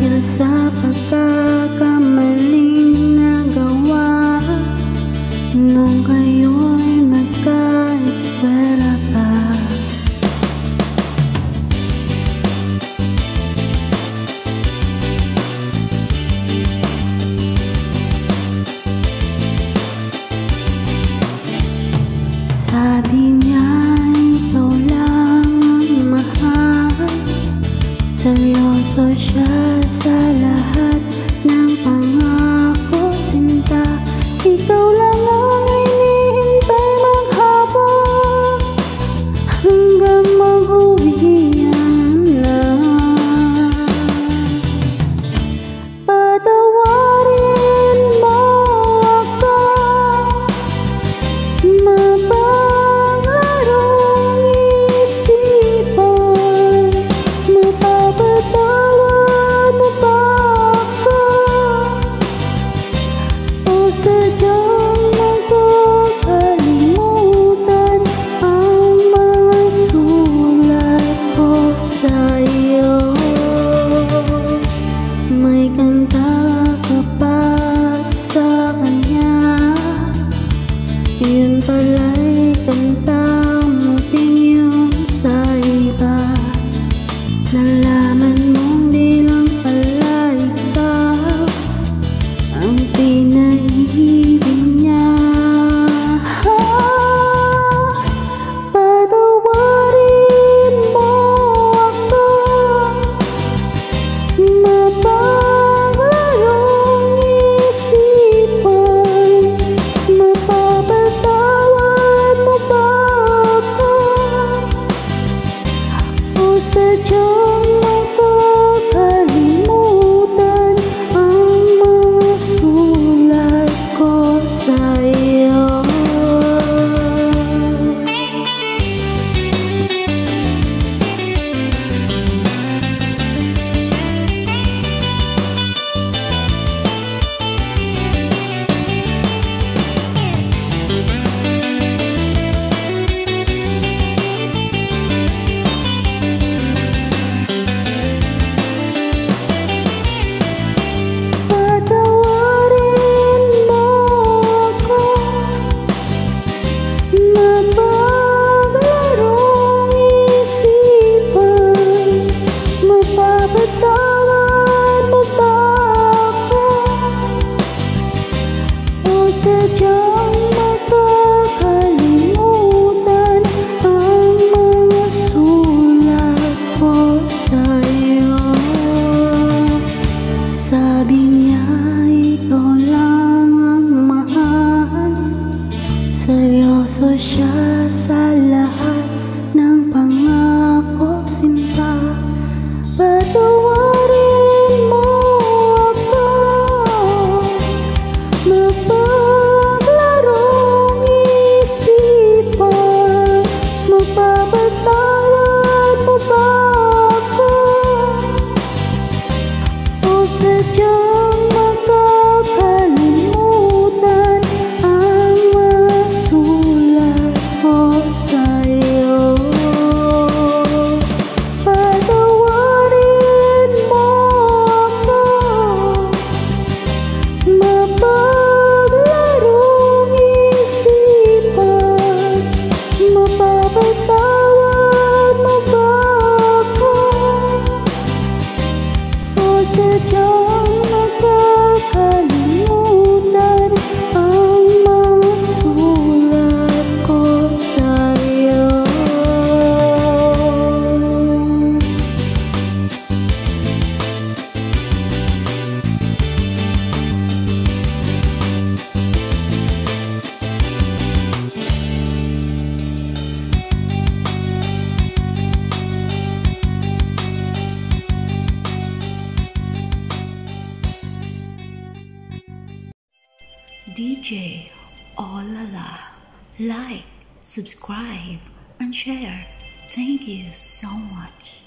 Dahil sa pagkakamaling nagawa nung kayo'y magka-eskwela pa. Sabi niya ikaw lang ang mahal, seryoso siya sa lahat ng pangako sinta. Ikaw lang ang hinihintay maghabang hanggang mag-uwian na. Patawarin mo ako, mapaglarong isipan. Mapapatawad mo ba ako o sadyang magkakalimutan ang mga sulat ko sa'yo? May kanta ka pa sa kanya, yun pala'y kanta mo din yun sa iba. Nalaman mong di lang pala ikaw ang pinag-ibig niya. Patawarin mo ako, mapaglarong isipan. Mapapatawad mo ba ako o sadyang makakalimutan ang mga sulat ko sa'yo? Patawarin mo ako, mapaglarong isipan. Mapapatawad mo ba ako o sadyang makakalimutan ang mga sulat ko sa'yo? Sabi niya ikaw lang ang mahal, seryoso siya sa lahat ng pangako sinta. Patawarin mo ako, mapaglarong isipan. Mapapatawad mo ba ako o sadyang makakalimutan ang mga sulat ko sa'yo? Patawarin mo ako, mapaglarong isipan. Mapapatawad mo ba ako o sadyang makakalimutan ang mga sulat ko sa'yo? DJ Olala. Like, subscribe, and share. Thank you so much.